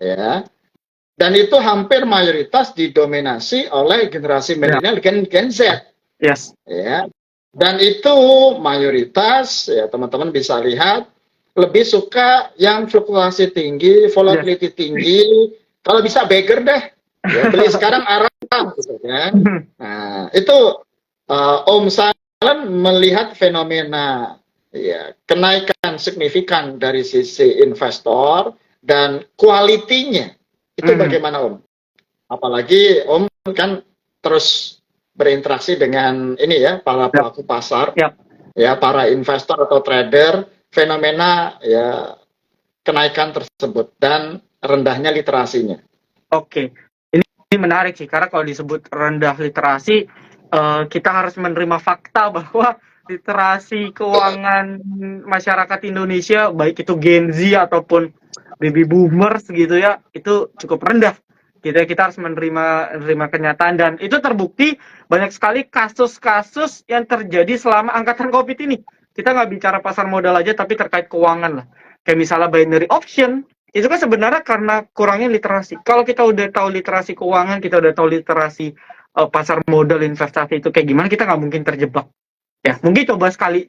ya. Dan itu hampir mayoritas didominasi oleh generasi Ya, milenial Gen Z, yes. ya. Dan itu mayoritas, ya teman-teman bisa lihat, lebih suka yang fluktuasi tinggi, Yes. volatility tinggi, kalau bisa beggar deh, ya beli sekarang arah, gitu kan. Nah, itu Om Salan melihat fenomena ya kenaikan signifikan dari sisi investor dan kualitinya itu bagaimana Om? Apalagi Om kan terus berinteraksi dengan ini ya para Yap, pelaku pasar, yap. ya para investor atau trader, fenomena ya kenaikan tersebut dan rendahnya literasinya. Oke, ini menarik sih karena kalau disebut rendah literasi, kita harus menerima fakta bahwa literasi keuangan masyarakat Indonesia, baik itu Gen Z ataupun baby boomers gitu ya, itu cukup rendah. Kita harus menerima kenyataan dan itu terbukti banyak sekali kasus-kasus yang terjadi selama angkatan COVID ini. Kita nggak bicara pasar modal aja, tapi terkait keuangan lah. Kayak misalnya binary option, itu kan sebenarnya karena kurangnya literasi. Kalau kita udah tahu literasi keuangan, kita udah tahu literasi pasar modal investasi itu kayak gimana, kita nggak mungkin terjebak. Ya, mungkin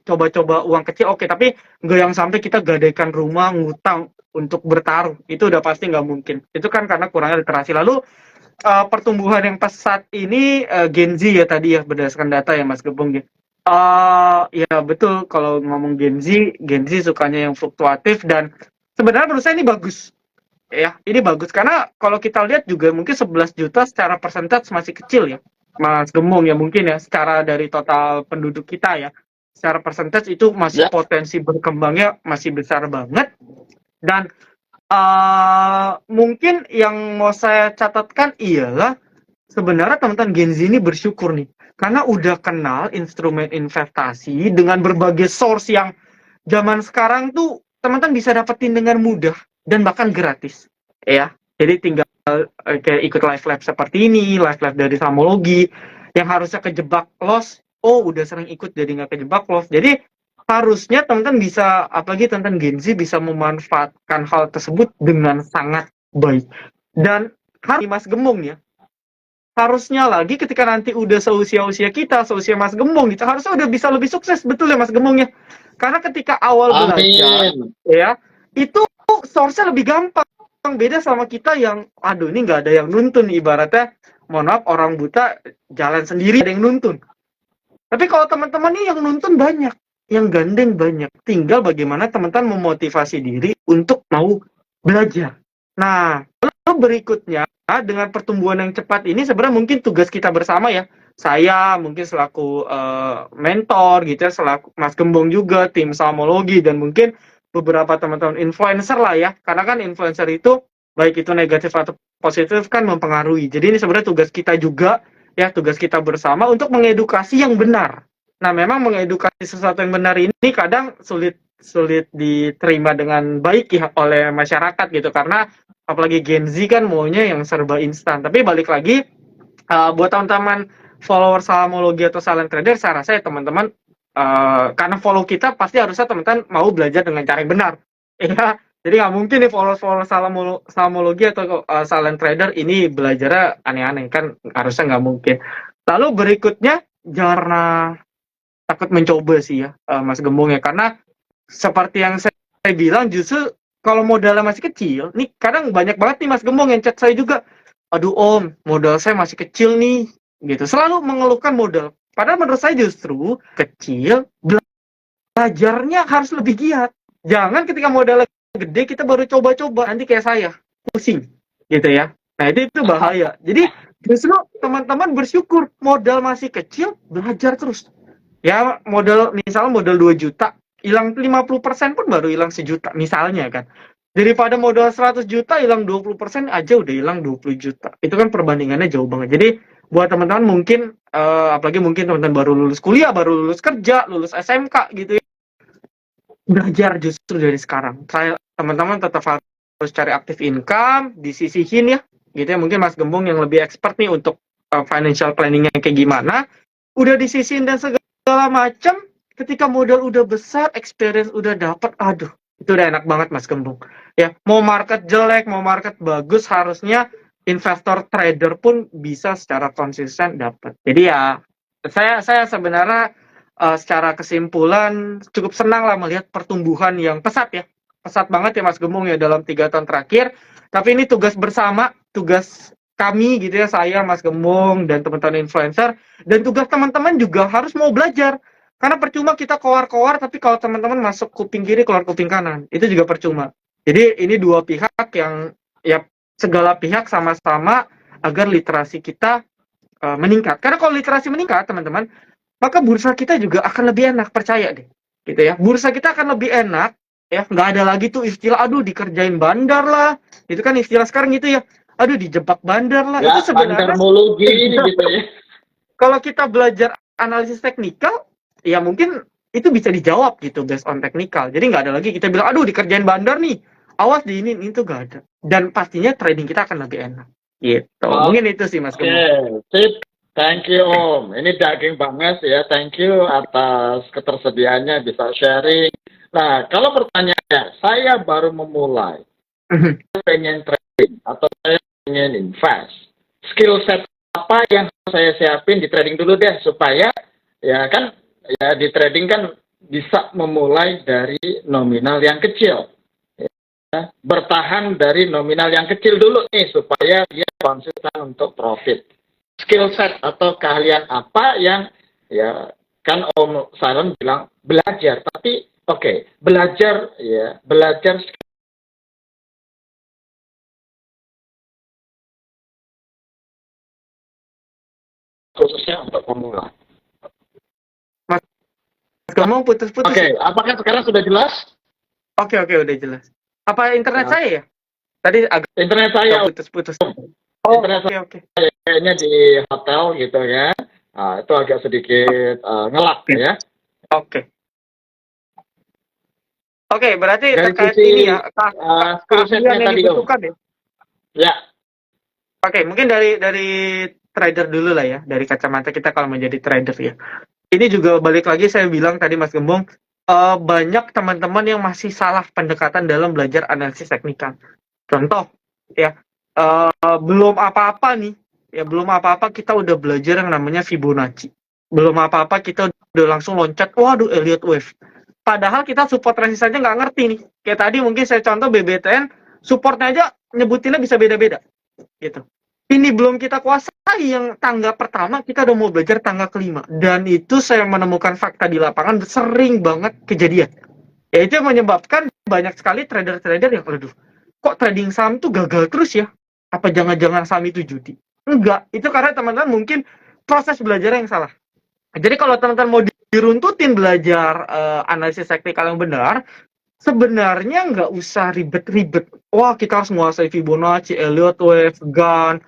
coba-coba uang kecil, oke, tapi nggak yang sampai kita gadaikan rumah, ngutang untuk bertaruh. Itu udah pasti nggak mungkin. Itu kan karena kurangnya literasi. Lalu pertumbuhan yang pesat ini Gen Z ya tadi ya berdasarkan data ya Mas Gebong ya. Ya betul kalau ngomong Gen Z sukanya yang fluktuatif dan sebenarnya menurut saya ini bagus. Ya, ini bagus karena kalau kita lihat juga mungkin 11 juta secara persentase masih kecil ya. Mas Gemung ya mungkin ya secara dari total penduduk kita ya. Secara persentase itu masih Ya, potensi berkembangnya masih besar banget dan mungkin yang mau saya catatkan ialah sebenarnya teman-teman Gen Z ini bersyukur nih karena udah kenal instrumen investasi dengan berbagai source yang zaman sekarang tuh teman-teman bisa dapetin dengan mudah dan bahkan gratis ya. Jadi tinggal kayak ikut live lab seperti ini, live lab dari Samologi yang harusnya kejebak loss, oh udah sering ikut jadi nggak kejebak loss. Jadi harusnya teman-teman bisa, apalagi teman-teman Gen Z bisa memanfaatkan hal tersebut dengan sangat baik. Dan hari Mas Gemung ya, harusnya lagi ketika nanti udah seusia-usia kita, seusia Mas Gemung gitu, harusnya udah bisa lebih sukses, betul ya Mas Gemung ya? Karena ketika awal belajar, amin. ya, itu source-nya lebih gampang. Beda sama kita yang, aduh ini nggak ada yang nuntun, ibaratnya, mohon maaf, orang buta jalan sendiri, ada yang nuntun. Tapi kalau teman-teman nih yang nuntun banyak, yang gandeng banyak. Tinggal bagaimana teman-teman memotivasi diri untuk mau belajar. Nah, lalu berikutnya, dengan pertumbuhan yang cepat ini sebenarnya mungkin tugas kita bersama ya. Saya mungkin selaku mentor gitu ya, selaku Mas Gembong juga, tim Salmologi, dan mungkin beberapa teman-teman influencer lah ya. Karena kan influencer itu, baik itu negatif atau positif kan mempengaruhi. Jadi ini sebenarnya tugas kita juga ya, tugas kita bersama untuk mengedukasi yang benar. Nah, memang mengedukasi sesuatu yang benar ini kadang sulit sulit diterima dengan baik ya oleh masyarakat gitu karena apalagi Gen Z kan maunya yang serba instan. Tapi balik lagi buat teman-teman follower Salamologi atau Silent Trader, saya rasa ya teman-teman karena follow kita pasti harusnya teman-teman mau belajar dengan cara yang benar. Ya, jadi nggak mungkin nih follower Salamologi atau Silent Trader ini belajarnya aneh-aneh kan harusnya nggak mungkin. Lalu berikutnya jangan takut mencoba sih ya Mas Gembong ya karena seperti yang saya bilang justru kalau modalnya masih kecil, nih kadang banyak banget nih Mas Gembong yang chat saya juga, aduh Om, modal saya masih kecil nih, gitu. Selalu mengeluhkan modal. Padahal menurut saya justru kecil, belajarnya harus lebih giat. Jangan ketika modalnya gede kita baru coba-coba, nanti kayak saya, pusing, gitu ya. Nah itu bahaya. Jadi justru teman-teman bersyukur modal masih kecil, belajar terus. Ya modal misalnya modal 2 juta hilang 50% pun baru hilang sejuta misalnya kan daripada modal 100 juta hilang 20% aja udah hilang 20 juta itu kan perbandingannya jauh banget. Jadi buat teman-teman mungkin apalagi mungkin teman-teman baru lulus kuliah, baru lulus kerja, lulus SMK gitu ya, belajar justru dari sekarang. Saya teman-teman tetap harus cari aktif income, disisihin ya gitu ya. Mungkin Mas Gembong yang lebih expert nih untuk financial planningnya kayak gimana, udah disisihin dan segala macam. Ketika modal udah besar, experience udah dapat, aduh Itu udah enak banget Mas Gembong. Ya, mau market jelek, mau market bagus, harusnya investor trader pun bisa secara konsisten dapat. Jadi ya, saya sebenarnya secara kesimpulan cukup senang lah melihat pertumbuhan yang pesat ya. Pesat banget ya Mas Gembong ya dalam 3 tahun terakhir. Tapi ini tugas bersama, tugas kami gitu ya, saya, Mas Gembong, dan teman-teman influencer. Dan tugas teman-teman juga harus mau belajar. Karena percuma kita koar-koar, tapi kalau teman-teman masuk kuping kiri, keluar kuping kanan, itu juga percuma. Jadi ini dua pihak yang, ya segala pihak sama-sama agar literasi kita meningkat. Karena kalau literasi meningkat, teman-teman, maka bursa kita juga akan lebih enak, percaya deh. Gitu ya. Bursa kita akan lebih enak, ya. Nggak ada lagi tuh istilah, aduh dikerjain bandar lah. Itu kan istilah sekarang gitu ya. Aduh dijebak bandar lah. Itu Ya, sebenarnya bandarmologi gitu ya. kalau kita belajar analisis teknikal, ya mungkin itu bisa dijawab gitu based on teknikal. Jadi nggak ada lagi kita bilang, aduh dikerjain bandar nih, awas di ini itu nggak ada. Dan pastinya trading kita akan lebih enak. Gitu. Mungkin itu sih Mas Oke, Gembong. sip. Thank you Om. Ini daging banget ya. Thank you atas ketersediaannya bisa sharing. Nah, kalau pertanyaannya, saya baru memulai, pengen trading atau saya pengen invest. Skill set apa yang saya siapin di trading dulu deh supaya ya kan ya di trading kan bisa memulai dari nominal yang kecil. Ya, bertahan dari nominal yang kecil dulu nih supaya dia konsisten untuk profit. Skill set atau keahlian apa yang ya kan Om Saron bilang belajar, tapi oke, belajar ya, belajar khususnya untuk pemula. Mas Gembong putus-putus Oke, ya? apakah sekarang sudah jelas? Oke, udah jelas. Apa internet Nah, saya ya? Tadi agak internet saya, putus-putus. Oh, internet oke. saya kayaknya di hotel gitu ya. Nah, itu agak sedikit ngelak Oke. ya. Oke. Oke, berarti Dari terkait sisi ini ya, skill keahlian setnya yang tadi Om. dibutuhkan ya. Ya, Oke, mungkin dari trader dulu lah ya, dari kacamata kita kalau menjadi trader ya. Ini juga balik lagi saya bilang tadi Mas Gembong, banyak teman-teman yang masih salah pendekatan dalam belajar analisis teknikal. Contoh, ya, belum apa-apa nih, ya belum apa-apa kita udah belajar yang namanya Fibonacci. Belum apa-apa kita udah langsung loncat, waduh Elliott Wave. Padahal kita support resist aja nggak ngerti nih. Kayak tadi mungkin saya contoh BBTN, supportnya aja nyebutinnya bisa beda-beda. Gitu. Ini belum kita kuasai yang tangga pertama, kita udah mau belajar tangga kelima. Dan itu saya menemukan fakta di lapangan sering banget kejadian. Ya itu yang menyebabkan banyak sekali trader-trader yang, aduh, kok trading saham tuh gagal terus ya? Apa jangan-jangan saham itu judi? Enggak, itu karena teman-teman mungkin proses belajar yang salah. Jadi kalau teman-teman mau diruntutin belajar analisis teknikal yang benar, sebenarnya nggak usah ribet-ribet. Wah, kita harus menguasai Fibonacci, Elliott Wave, Gann,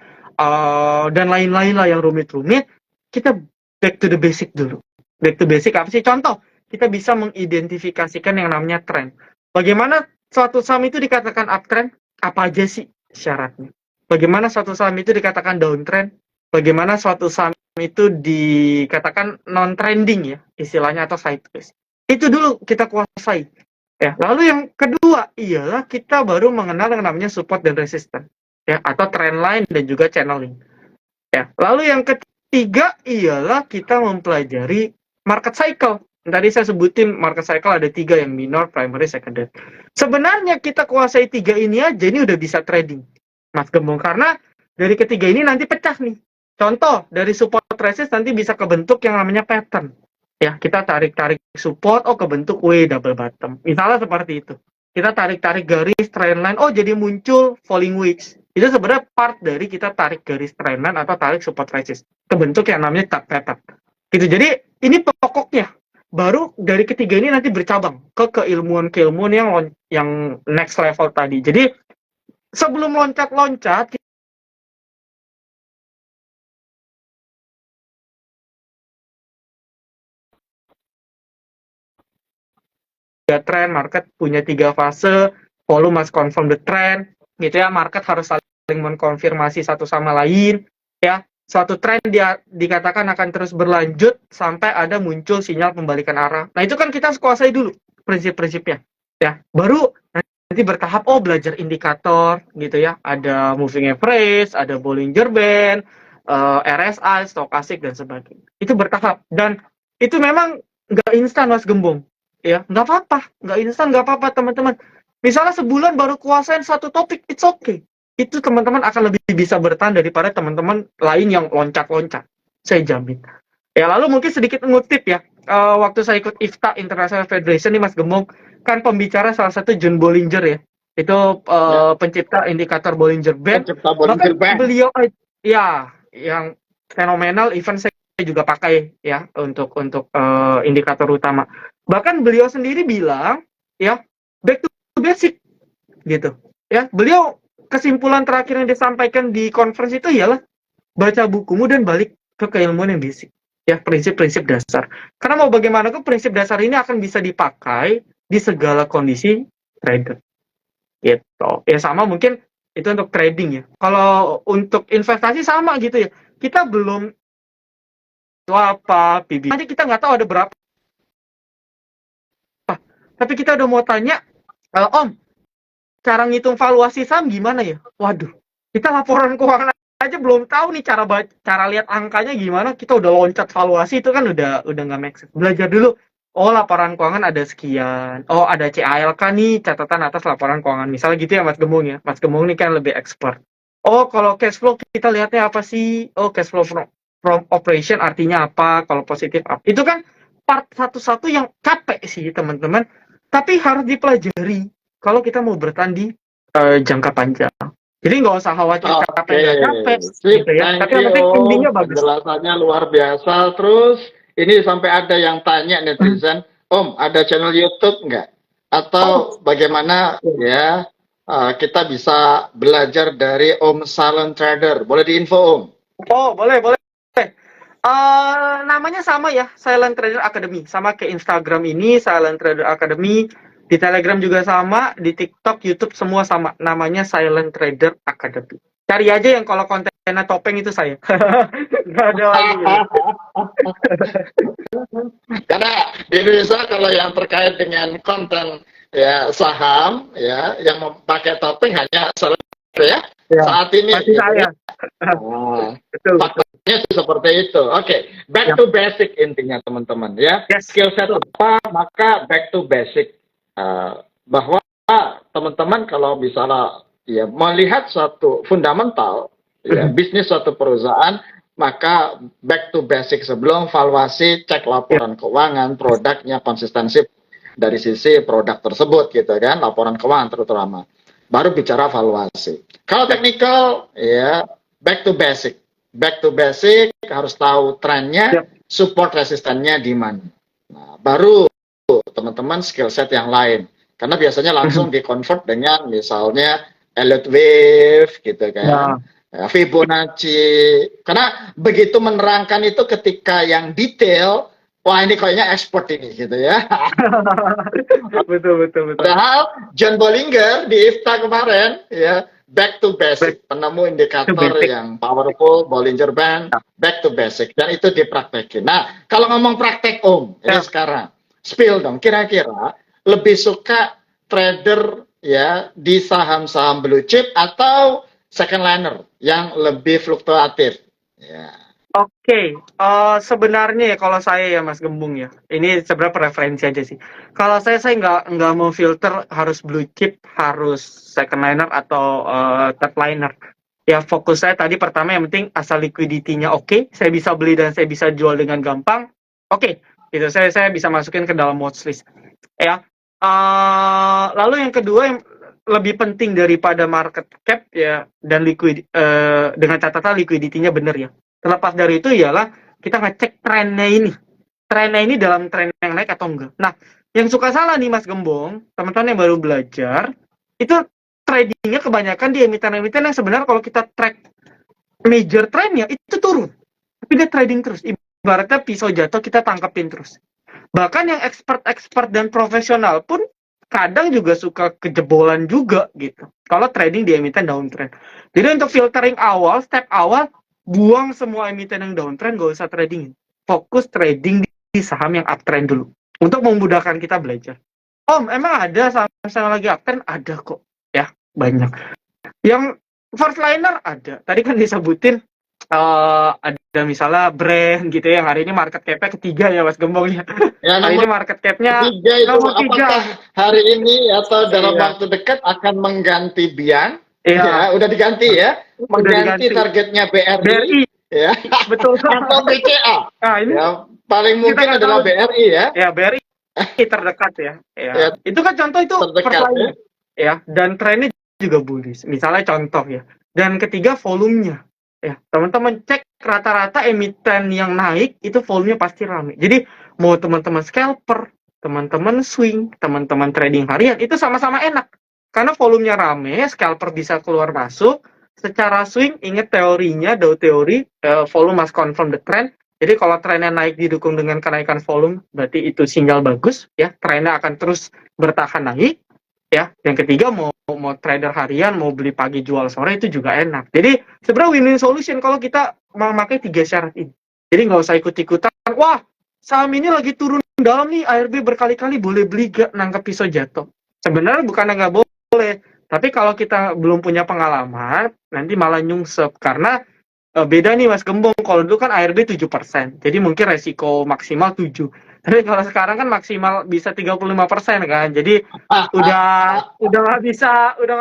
dan lain-lain lah yang rumit-rumit. Kita back to the basic dulu. Back to basic apa sih? Contoh, kita bisa mengidentifikasikan yang namanya tren. Bagaimana suatu saham itu dikatakan uptrend? Apa aja sih syaratnya? Bagaimana suatu saham itu dikatakan downtrend? Bagaimana suatu saham itu dikatakan non-trending ya, istilahnya, atau sideways? Itu dulu kita kuasai. Ya, lalu yang kedua ialah kita baru mengenal yang namanya support dan resistance, ya, atau trend line dan juga channeling. Ya, lalu yang ketiga ialah kita mempelajari market cycle. Tadi saya sebutin market cycle ada 3 yang minor, primary, secondary. Sebenarnya kita kuasai 3 ini aja ini udah bisa trading, Mas Gembong, karena dari ketiga ini nanti pecah nih. Contoh dari support resist nanti bisa kebentuk yang namanya pattern. Ya, kita tarik-tarik support, oh kebentuk W double bottom. Misalnya seperti itu. Kita tarik-tarik garis trendline, oh jadi muncul falling wedge. Itu sebenarnya part dari kita tarik garis trendline atau tarik support resist. Kebentuk yang namanya pattern. Gitu. Jadi ini pokoknya. Baru dari ketiga ini nanti bercabang ke keilmuan-keilmuan yang next level tadi. Jadi sebelum loncat-loncat, trend market punya 3 fase, volume must confirm the trend, gitu ya. Market harus saling mengkonfirmasi satu sama lain, ya. Suatu tren dia dikatakan akan terus berlanjut sampai ada muncul sinyal pembalikan arah. Nah itu kan kita harus kuasai dulu prinsip-prinsipnya. ya. Baru nanti bertahap, oh belajar indikator gitu ya. Ada moving average, ada Bollinger Band, RSI, stokastik dan sebagainya. Itu bertahap dan itu memang nggak instan Mas Gembong, ya nggak apa-apa, nggak instan nggak apa-apa teman-teman. Misalnya sebulan baru kuasain satu topik, it's okay. Itu teman-teman akan lebih bisa bertahan daripada teman-teman lain yang loncat-loncat. Saya jamin. Ya lalu mungkin sedikit ngutip ya. Waktu saya ikut IFTA International Federation nih Mas Gembong, kan pembicara salah satu John Bollinger ya. Itu Ya, pencipta indikator Bollinger Band. pencipta Bollinger Bahkan Band. beliau ya yang fenomenal, even saya juga pakai ya untuk indikator utama. Bahkan beliau sendiri bilang ya back to basic gitu. Ya, beliau kesimpulan terakhir yang disampaikan di conference itu ialah baca bukumu dan balik ke keilmuan yang basic. Ya, prinsip-prinsip dasar. Karena mau bagaimanapun prinsip dasar ini akan bisa dipakai di segala kondisi trader. Gitu. Ya sama mungkin itu untuk trading ya. Kalau untuk investasi sama gitu ya. Kita belum tahu apa PB. Nanti kita nggak tahu ada berapa. Tapi kita udah mau tanya, Om, cara ngitung valuasi saham gimana ya? Waduh, kita laporan keuangan aja belum tahu nih cara lihat angkanya gimana. Kita udah loncat valuasi itu kan udah nggak make sense. Belajar dulu. Oh, laporan keuangan ada sekian. Oh, ada CALK nih, catatan atas laporan keuangan. Misalnya gitu ya Mas Gemung ya. Mas Gemung nih kan lebih expert. Oh, kalau cash flow kita lihatnya apa sih? Oh, cash flow from operation artinya apa? Kalau positif apa? Itu kan part satu-satu yang capek sih teman-teman. Tapi harus dipelajari kalau kita mau bertahan di jangka panjang. Jadi nggak usah khawatir capek Oke, nggak capek sip, gitu ya. thank Tapi yang you penting Om. endingnya bagus. Penjelasannya luar biasa. Terus ini sampai ada yang tanya netizen, Om, ada channel YouTube nggak? Oh, Atau bagaimana ya kita bisa belajar dari Om Silent Trader? Boleh diinfo Om? oh boleh boleh. Namanya sama ya, Silent Trader Academy. Sama kayak Instagram ini, Silent Trader Academy. Di Telegram juga sama, di TikTok, YouTube semua sama. Namanya Silent Trader Academy. Cari aja yang kalau kontennya topeng itu saya. Nggak ada lagi gitu. Karena di Indonesia kalau yang terkait dengan konten ya saham ya yang memakai topeng hanya ya Ya, saat ini pasti gitu saya. ya. Nah, Betul, betul. faktanya sih seperti itu. Oke, back Ya. to basic intinya teman-teman ya. Yes. Skill set apa maka back to basic. Bahwa teman-teman kalau misalnya ya melihat suatu fundamental ya bisnis suatu perusahaan maka back to basic sebelum valuasi cek laporan keuangan produknya konsistensi dari sisi produk tersebut gitu kan laporan keuangan terutama baru bicara valuasi. Kalau technical ya back to basic harus tahu trennya, support resistennya di mana. Nah, baru teman-teman skill set yang lain. Karena biasanya langsung di-convert dengan misalnya Elliott Wave gitu kan. Ya, Fibonacci. Karena begitu menerangkan itu ketika yang detail, wah ini kayaknya expert ini gitu ya. betul, betul, betul. Padahal John Bollinger di IFTA kemarin ya back to basic, penemu indikator yang powerful, Bollinger Band, back to basic dan itu dipraktekin. Nah, kalau ngomong praktek Om, ini sekarang spill dong, kira-kira lebih suka trader ya di saham-saham blue chip atau second liner yang lebih fluktuatif? Ya. Oke, sebenarnya ya kalau saya ya Mas Gembung ya, ini sebenarnya preferensi aja sih. Kalau saya nggak mau filter harus blue chip, harus second liner atau third liner. Ya fokus saya tadi pertama yang penting asal liquidity-nya oke, saya bisa beli dan saya bisa jual dengan gampang. Oke, gitu saya bisa masukin ke dalam watchlist. Ya, lalu yang kedua yang lebih penting daripada market cap ya dan dengan catatan liquidity-nya benar ya. Terlepas dari itu ialah kita ngecek trennya ini. Trennya ini dalam tren yang naik atau enggak. Nah, yang suka salah nih Mas Gembong, teman-teman yang baru belajar, itu tradingnya kebanyakan di emiten-emiten yang sebenarnya kalau kita track major trennya itu turun. Tapi dia trading terus. Ibaratnya pisau jatuh kita tangkapin terus. Bahkan yang expert dan profesional pun kadang juga suka kejebolan juga gitu. Kalau trading di emiten downtrend. Jadi untuk filtering awal, step awal, buang semua emiten yang downtrend, gak usah trading. Fokus trading di saham yang uptrend dulu. Untuk memudahkan kita belajar. Om, emang ada saham-saham yang lagi uptrend? Ada kok. Ya, banyak. Yang first liner ada. Tadi kan disebutin ada misalnya brand gitu ya, yang hari ini market cap-nya ketiga ya Mas Gembong ya. Ya, Hari ini nomor market cap-nya tiga itu nomor apakah 3. hari ini atau dalam Iya. waktu dekat akan mengganti Bian? Iya, Ya, udah diganti ya. udah Mengganti diganti. targetnya BRI BRI, ya betul. atau BCA. Nah, ini Ya, paling kita mungkin nggak adalah tahu. BRI ya. Ya, BRI terdekat ya. Ya, Ya, itu kan contoh itu first terdekat ya. liner. Ya, dan trennya juga bullish. Misalnya contoh ya. Dan ketiga volumenya. Ya, teman-teman cek rata-rata emiten yang naik itu volumenya pasti rame. Jadi mau teman-teman scalper, teman-teman swing, teman-teman trading harian itu sama-sama enak. Karena volumenya rame, scalper bisa keluar masuk. Secara swing, ingat teorinya, Dow teori, volume must confirm the trend. Jadi kalau trennya naik didukung dengan kenaikan volume, berarti itu sinyal bagus ya, trennya akan terus bertahan naik ya. Yang ketiga mau trader harian, mau beli pagi jual sore itu juga enak. Jadi sebenarnya win-win solution kalau kita memakai 3 syarat ini. Jadi nggak usah ikut-ikutan, wah saham ini lagi turun dalam nih, ARB berkali-kali boleh beli gak, nangkep pisau jatuh. Sebenarnya bukan nggak boleh, tapi kalau kita belum punya pengalaman, nanti malah nyungsep. Karena beda nih Mas Gembong, kalau dulu kan ARB 7%, jadi mungkin resiko maksimal 7. Tapi kalau sekarang kan maksimal bisa 35% kan. Jadi udah nggak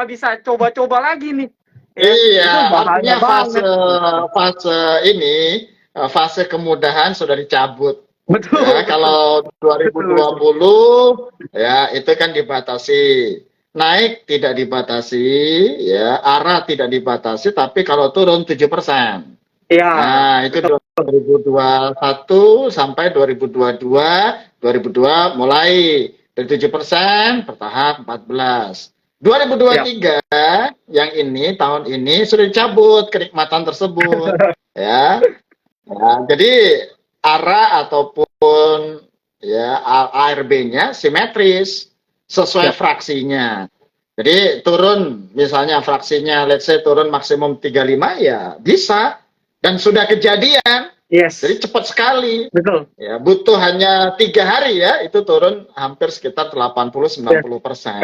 bisa coba-coba lagi nih. Ya, Iya, itu artinya bahaya fase banget. fase ini fase kemudahan sudah dicabut. Ya, Betul, betul. kalau Betul, betul. 2020 ya itu kan dibatasi. Naik tidak dibatasi, ya, arah tidak dibatasi, tapi kalau turun 7%. Iya, Nah, itu betul. 2021 sampai 2022, 2002 mulai dari 7%, bertahap 14. Iya. 2023 yang ini tahun ini sudah dicabut kenikmatan tersebut, ya. Ya, jadi arah ataupun ya ARB-nya simetris sesuai Siap. fraksinya. Jadi turun misalnya fraksinya let's say turun maksimum 35 ya bisa dan sudah kejadian. Jadi Yes, cepat sekali. betul. Ya, butuh hanya 3 hari ya itu turun hampir sekitar 80-90%.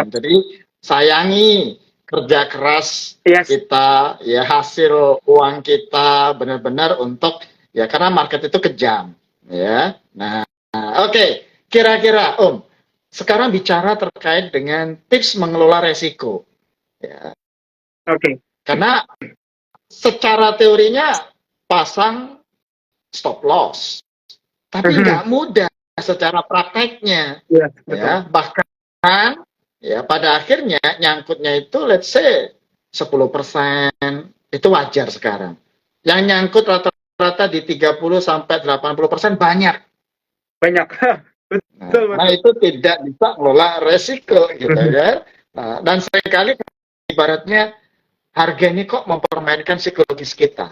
Yes. Jadi sayangi kerja keras Yes. kita ya hasil uang kita benar-benar untuk ya karena market itu kejam ya. Nah, oke. Kira-kira Om, sekarang bicara terkait dengan tips mengelola resiko ya. Oke. Karena secara teorinya pasang stop loss, tapi Mhm. nggak mudah secara prakteknya Iya, betul. ya. Bahkan ya pada akhirnya nyangkutnya itu let's say 10% itu wajar sekarang. Yang nyangkut rata-rata di 30 sampai 80% banyak. Banyak. Nah, Betul, nah betul. itu tidak bisa ngelola resiko gitu Mhm. ya. Nah, dan seringkali ibaratnya harga ini kok mempermainkan psikologis kita.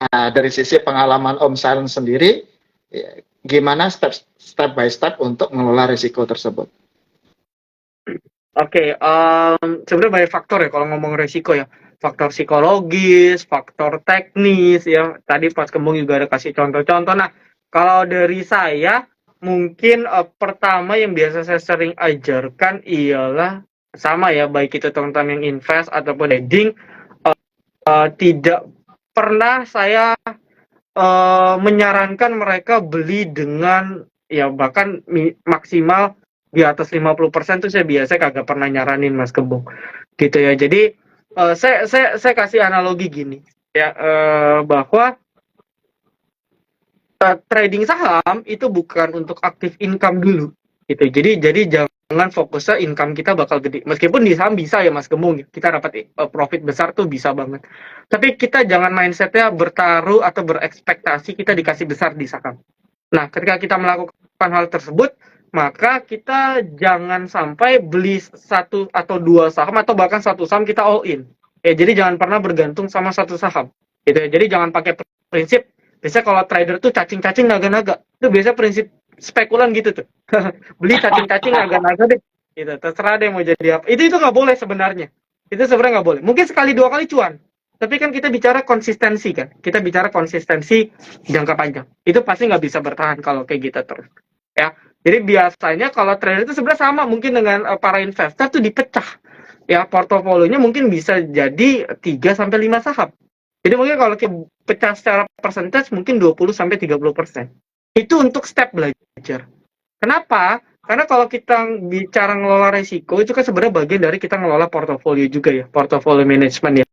Nah, dari sisi pengalaman Om Silent sendiri, ya, gimana step by step untuk mengelola risiko tersebut? Oke, sebenarnya banyak faktor ya kalau ngomong resiko ya. Faktor psikologis, faktor teknis ya. Tadi Pak Kembung juga ada kasih contoh-contoh. Nah, kalau dari saya mungkin pertama yang biasa saya sering ajarkan ialah sama ya, baik itu teman-teman yang invest ataupun trading, tidak pernah saya menyarankan mereka beli dengan ya bahkan maksimal di atas 50% tuh saya biasa kagak pernah nyaranin Mas Kembung gitu ya. Jadi saya kasih analogi gini ya, bahwa trading saham itu bukan untuk aktif income dulu gitu. Jadi jangan fokusnya income kita bakal gede. Meskipun di saham bisa ya Mas Gembong, kita dapat profit besar tuh bisa banget. Tapi kita jangan mindsetnya bertaruh atau berekspektasi kita dikasih besar di saham. Nah, ketika kita melakukan hal tersebut, maka kita jangan sampai beli satu atau dua saham atau bahkan satu saham kita all in. Ya, jadi jangan pernah bergantung sama satu saham. Gitu ya. Jadi jangan pakai prinsip, biasanya kalau trader tuh cacing-cacing naga-naga. Itu biasa prinsip spekulan gitu tuh. Beli cacing-cacing naga-naga deh. Gitu. Terserah deh mau jadi apa. Itu nggak boleh sebenarnya. Itu sebenarnya nggak boleh. Mungkin sekali dua kali cuan. Tapi kan kita bicara konsistensi kan. Kita bicara konsistensi jangka panjang. Itu pasti nggak bisa bertahan kalau kayak gitu terus. Ya. Jadi biasanya kalau trader itu sebenarnya sama mungkin dengan para investor tuh dipecah. Ya, portofolionya mungkin bisa jadi 3 sampai 5 saham. Jadi mungkin kalau kita pecah secara persentage mungkin 20 sampai 30%. Itu untuk step belajar. Kenapa? Karena kalau kita bicara ngelola resiko itu kan sebenarnya bagian dari kita ngelola portofolio juga ya, portofolio management ya.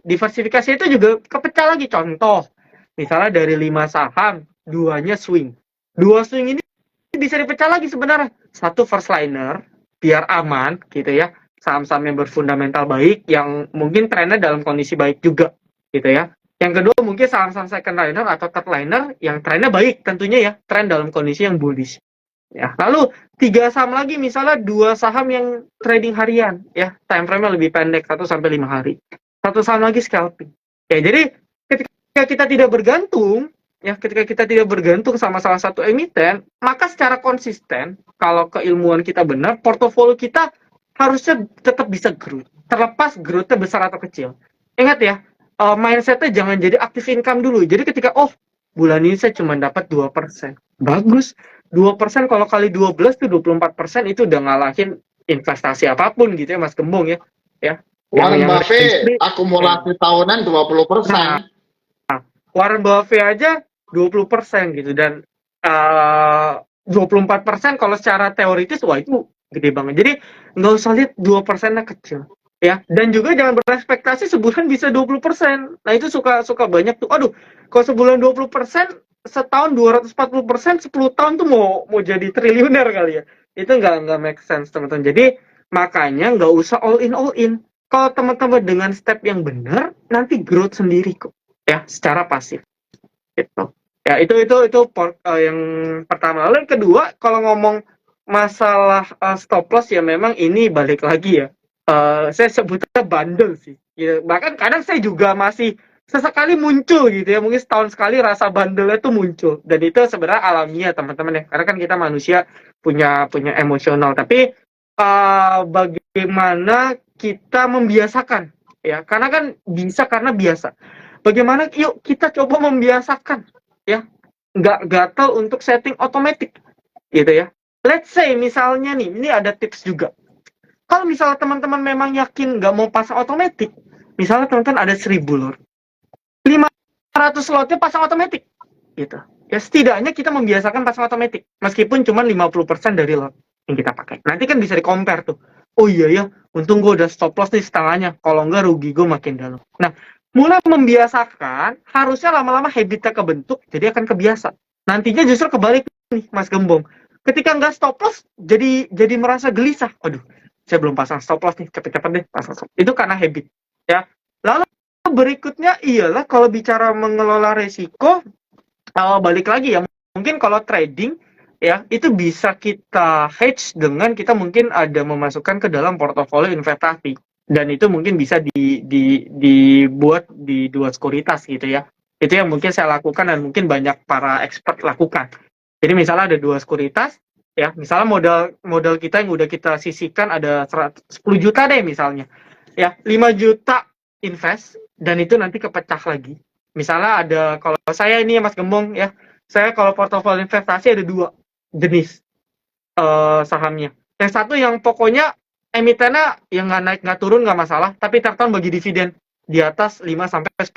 Diversifikasi itu juga kepecah lagi. Contoh, misalnya dari 5 saham, 2-nya swing. 2 swing ini bisa dipecah lagi sebenarnya. Satu first liner, biar aman gitu ya. Saham-saham yang berfundamental baik, yang mungkin trennya dalam kondisi baik juga gitu ya. Yang kedua mungkin saham-saham second liner atau third liner yang trennya baik tentunya ya. Tren dalam kondisi yang bullish. Ya, lalu 3 saham lagi misalnya 2 saham yang trading harian ya, time frame-nya lebih pendek 1 sampai 5 hari. Satu saham lagi scalping. Ya, jadi ketika kita tidak bergantung ya, ketika kita tidak bergantung sama salah satu emiten, maka secara konsisten kalau keilmuan kita benar, portofolio kita harusnya tetap bisa growth. Terlepas growth-nya besar atau kecil. Ingat ya, mindset-nya jangan jadi active income dulu. Jadi ketika bulan ini saya cuma dapat 2%. Bagus. 2% kalau kali 12 tuh 24% itu udah ngalahin investasi apapun gitu ya Mas Gembong ya. Ya. Warren Yang Buffett akumulasi tahunan 20%. Nah, Warren Buffett aja 20% gitu dan 24% kalau secara teoritis wah itu gede banget. Jadi nggak usah lihat 2%-nya kecil ya. Dan juga jangan berekspektasi sebulan bisa 20%. Nah, itu suka banyak tuh. Aduh, kalau sebulan 20%, setahun 240%, 10 tahun tuh mau jadi triliuner kali ya. Itu nggak make sense, teman-teman. Jadi makanya nggak usah all in. Kalau teman-teman dengan step yang benar, nanti growth sendiri kok ya secara pasif gitu. Ya yang pertama. Lalu yang kedua, kalau ngomong masalah stop loss ya memang ini balik lagi ya. Saya sebutnya bandel sih. Ya, bahkan kadang saya juga masih sesekali muncul gitu ya. Mungkin setahun sekali rasa bandelnya tuh muncul. Dan itu sebenarnya alamiah teman-teman ya. Karena kan kita manusia punya emosional. Tapi bagaimana kita membiasakan ya. Karena kan bisa karena biasa. Bagaimana yuk kita coba membiasakan ya, nggak gatel untuk setting otomatis gitu ya. Let's say misalnya nih, ini ada tips juga. Kalau misalnya teman-teman memang yakin nggak mau pasang otomatis, misalnya teman-teman ada 1000 lot, 500 lotnya pasang otomatis gitu. Ya setidaknya kita membiasakan pasang otomatis, meskipun cuma 50% dari lot yang kita pakai. Nanti kan bisa di-compare tuh. Oh iya ya, untung gue udah stop loss nih setengahnya. Kalau enggak rugi gue makin dalam. Nah, mulai membiasakan, harusnya lama-lama habitnya kebentuk, jadi akan kebiasa. Nantinya justru kebalik nih, Mas Gembong. Ketika nggak stop loss, jadi merasa gelisah. Aduh, saya belum pasang stop loss nih, cepet-cepet deh pasang stop. Itu karena habit. Ya. Lalu berikutnya ialah kalau bicara mengelola resiko, balik lagi ya, mungkin kalau trading ya itu bisa kita hedge dengan kita mungkin ada memasukkan ke dalam portofolio investasi dan itu mungkin bisa dibuat di 2 sekuritas gitu ya. Itu yang mungkin saya lakukan dan mungkin banyak para expert lakukan. Jadi misalnya ada 2 sekuritas ya, misalnya modal kita yang udah kita sisihkan ada 10 juta deh misalnya. Ya, 5 juta invest dan itu nanti kepecah lagi. Misalnya ada, kalau saya ini Mas Gembong ya, saya kalau portofolio investasi ada 2 jenis sahamnya. Yang satu yang pokoknya emitennya yang nggak naik nggak turun nggak masalah, tapi tiap tahun bagi dividen di atas 5-10%.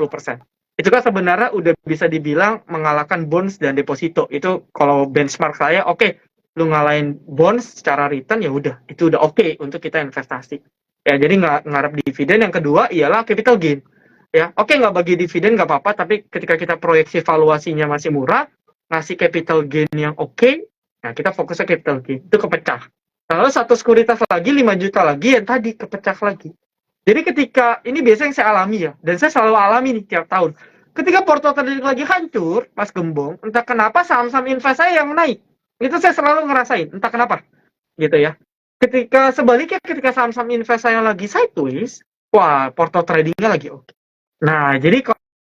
Itu kan sebenarnya udah bisa dibilang mengalahkan bonds dan deposito. Itu kalau benchmark saya, oke, lu ngalahin bonds secara return ya udah, itu udah oke untuk kita investasi. Ya, jadi nggak ngarep dividen. Yang kedua ialah capital gain. Ya, oke nggak bagi dividen nggak apa-apa, tapi ketika kita proyeksi valuasinya masih murah, ngasih capital gain yang oke, nah kita fokusnya capital gain, itu kepecah. Lalu satu sekuritas lagi 5 juta lagi yang tadi kepecah lagi. Jadi ketika ini biasanya yang saya alami ya, dan saya selalu alami nih tiap tahun. Ketika portofolio lagi hancur, Mas Gembong, entah kenapa saham-saham invest saya yang naik. Itu saya selalu ngerasain, entah kenapa. Gitu ya. Ketika sebaliknya ketika saham-saham invest saya lagi sideways, wah, porto tradingnya lagi oke. Nah, jadi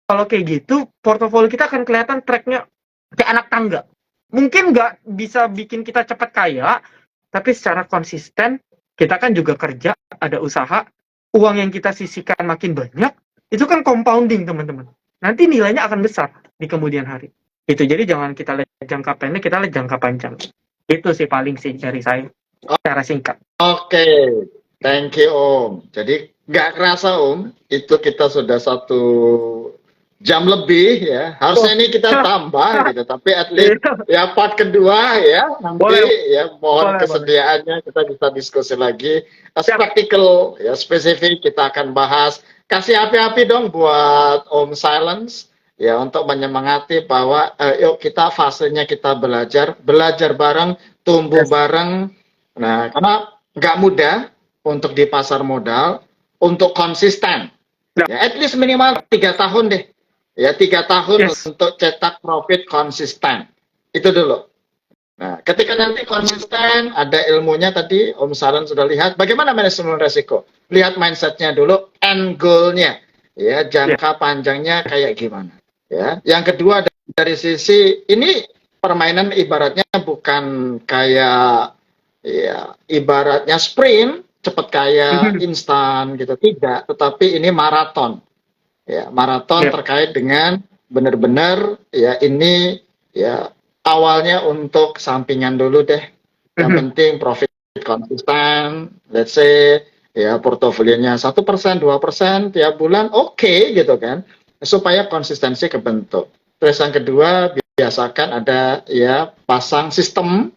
kalau kayak gitu, portofolio kita akan kelihatan tracknya kayak anak tangga. Mungkin nggak bisa bikin kita cepat kaya, tapi secara konsisten, kita kan juga kerja, ada usaha, uang yang kita sisihkan makin banyak, itu kan compounding, teman-teman. Nanti nilainya akan besar di kemudian hari. Itu jadi jangan kita lihat jangka pendek, kita lihat jangka panjang. Itu sih paling sih dari saya secara singkat. Oke, thank you Om. Jadi nggak kerasa Om, itu kita sudah 1 jam lebih ya. Harusnya ini kita tambah gitu, tapi at least ya part kedua ya nanti Boleh. ya mohon Boleh, kesediaannya kita bisa diskusi lagi. As practical ya spesifik kita akan bahas. Kasih api-api dong buat Om Silence ya untuk menyemangati bahwa yuk kita fasenya kita belajar bareng, tumbuh Yes. bareng. Nah, karena nggak mudah untuk di pasar modal, untuk konsisten. Ya. Ya, at least minimal 3 tahun deh. Ya, 3 tahun Yes. untuk cetak profit konsisten. Itu dulu. Nah, ketika nanti konsisten, ada ilmunya tadi, Om Saran sudah lihat, bagaimana manajemen resiko. Lihat mindsetnya dulu, end goal-nya. Ya, jangka panjangnya kayak gimana. Ya, yang kedua dari sisi, ini permainan ibaratnya bukan kayak, ya, ibaratnya sprint, cepat kayak instan gitu. Tidak, tetapi ini maraton. Ya, maraton Ya. terkait dengan benar-benar, ya ini, ya awalnya untuk sampingan dulu deh. Yang penting profit konsisten, let's say ya portofolionya 1%, 2% tiap bulan, oke gitu kan, supaya konsistensi kebentuk. Terus yang kedua biasakan ada ya pasang sistem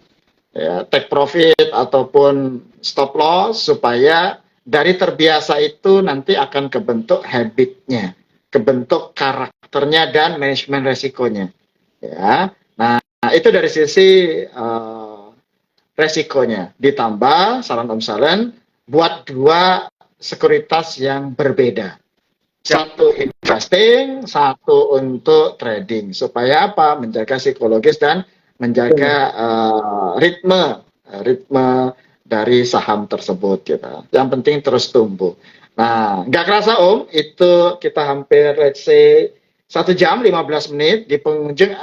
ya take profit ataupun stop loss supaya dari terbiasa itu nanti akan kebentuk habitnya, kebentuk karakternya dan manajemen resikonya. Ya, nah itu dari sisi resikonya. Ditambah saran Om Salen buat 2 sekuritas yang berbeda. Satu investing, satu untuk trading. Supaya apa? Menjaga psikologis dan menjaga ritme dari saham tersebut. Gitu. Yang penting terus tumbuh. Nah, nggak kerasa Om, itu kita hampir let's say 1 jam 15 menit di penghujung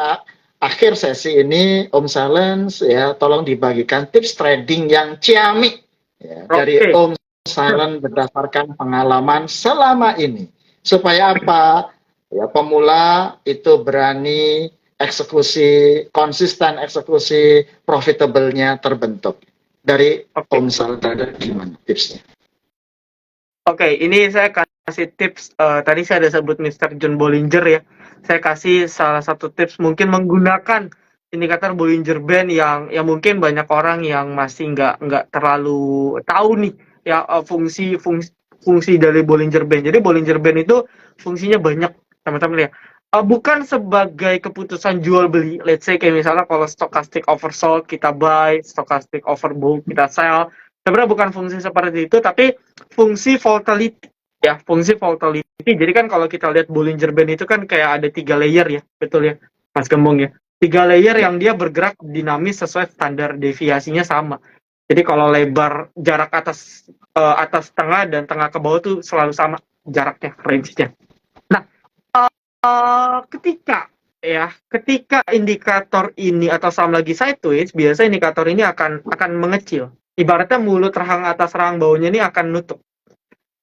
akhir sesi ini. Om Silence ya tolong dibagikan tips trading yang ciamik ya, dari Om Silence berdasarkan pengalaman selama ini. Supaya apa? Ya, pemula itu berani eksekusi, konsisten eksekusi, profitable-nya terbentuk. Dari Om Salda, gimana tipsnya? Oke, ini saya kasih tips. Tadi saya ada sebut Mr. John Bollinger ya. Saya kasih salah satu tips mungkin menggunakan indikator Bollinger Band yang mungkin banyak orang yang masih nggak terlalu tahu nih ya fungsi dari Bollinger Band. Jadi Bollinger Band itu fungsinya banyak teman-teman ya. Bukan sebagai keputusan jual beli. Let's say kayak misalnya kalau stochastic oversold kita buy, stochastic overbought kita sell. Sebenarnya bukan fungsi seperti itu, tapi fungsi volatility ya, fungsi volatility. Jadi kan kalau kita lihat Bollinger Band itu kan kayak ada 3 layer ya, betul ya, Mas Gembong ya. 3 layer yang dia bergerak dinamis sesuai standar deviasinya sama. Jadi kalau lebar jarak atas tengah dan tengah ke bawah tuh selalu sama jaraknya, range-nya. Nah, ketika indikator ini atau saham lagi sideways, biasa indikator ini akan mengecil. Ibaratnya mulut rahang atas rahang bawahnya ini akan nutup.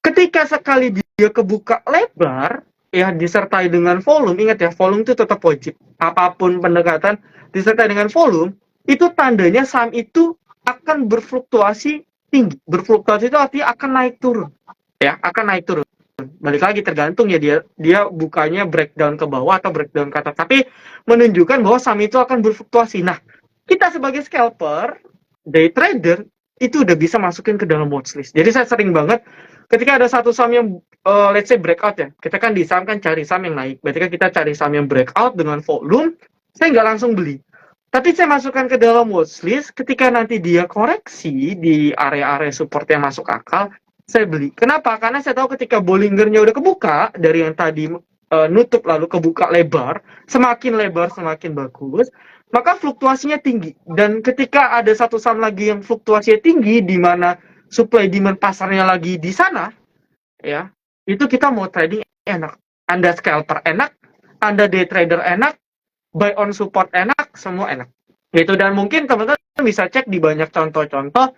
Ketika sekali dia kebuka lebar, ya disertai dengan volume, ingat ya, volume itu tetap wajib. Apapun pendekatan disertai dengan volume, itu tandanya saham itu akan berfluktuasi tinggi. Berfluktuasi itu artinya akan naik turun. Ya, akan naik turun. Balik lagi tergantung ya dia bukanya breakdown ke bawah atau breakdown ke atas. Tapi menunjukkan bahwa saham itu akan berfluktuasi. Nah, kita sebagai scalper, day trader, itu udah bisa masukin ke dalam watchlist. Jadi saya sering banget ketika ada satu saham yang let's say breakout ya, kita kan di saham kan cari saham yang naik. Berarti kan kita cari saham yang breakout dengan volume, saya nggak langsung beli. Tapi saya masukkan ke dalam watchlist ketika nanti dia koreksi di area-area support yang masuk akal, saya beli. Kenapa? Karena saya tahu ketika Bollingernya udah kebuka dari yang tadi nutup lalu kebuka lebar, semakin lebar semakin bagus, maka fluktuasinya tinggi. Dan ketika ada satu saham lagi yang fluktuasinya tinggi, di mana supply demand pasarnya lagi di sana, ya, itu kita mau trading enak. Anda scalper enak, Anda day trader enak, buy on support enak, semua enak. Gitu. Dan mungkin teman-teman bisa cek di banyak contoh-contoh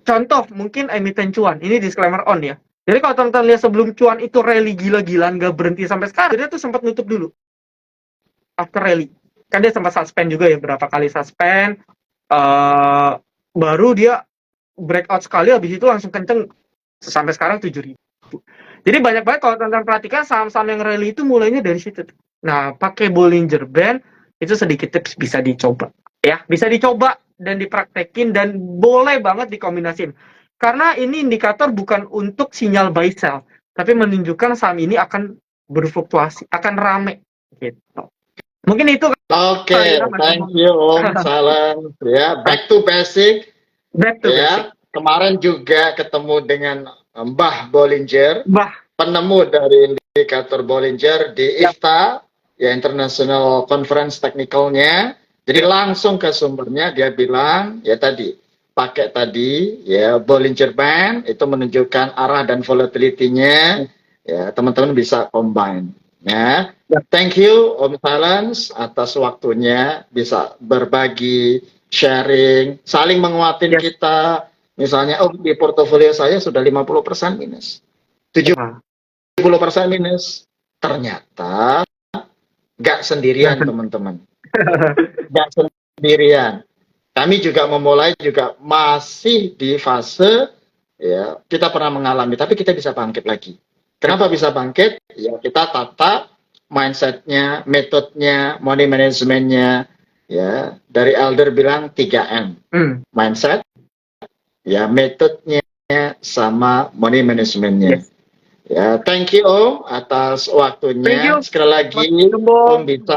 contoh mungkin emiten cuan. Ini disclaimer on ya. Jadi kalau teman-teman lihat sebelum cuan itu rally gila-gilaan gak berhenti sampai sekarang, dia tuh sempat nutup dulu after rally. Kan dia sempat suspend juga ya, berapa kali suspend. Baru dia breakout sekali, habis itu langsung kenceng sampai sekarang 7.000. Jadi banyak banget kalau teman-teman perhatikan saham-saham yang rally itu mulainya dari situ. Nah, pakai Bollinger Band itu sedikit tips bisa dicoba. Ya, bisa dicoba dan dipraktekin dan boleh banget dikombinasin. Karena ini indikator bukan untuk sinyal buy sell, tapi menunjukkan saham ini akan berfluktuasi, akan rame gitu. Mungkin itu Oke, thank you Om Salam. Ya, back to basic. back to basic. Ya, kemarin juga ketemu dengan Mbah Bollinger, Bah, penemu dari indikator Bollinger di IFTA, ya International Conference Technical-nya. Jadi langsung ke sumbernya dia bilang, ya tadi, pakai tadi, ya Bollinger Band, itu menunjukkan arah dan volatility-nya, ya teman-teman bisa combine. Ya, thank you Om Silence atas waktunya, bisa berbagi, sharing, saling menguatin Yes. kita. Misalnya, oh di portofolio saya sudah 50% minus, 70% minus. Ternyata nggak sendirian teman-teman, nggak sendirian. Kami juga memulai juga masih di fase, ya kita pernah mengalami, tapi kita bisa bangkit lagi. Kenapa bisa bangkit? Ya kita tata mindsetnya, metodenya, money managementnya. Ya dari Elder bilang 3M, mindset, ya metodenya sama money managementnya. Yes. Ya, thank you Om atas waktunya. Thank you. Sekali lagi Mas Gembong. Om bisa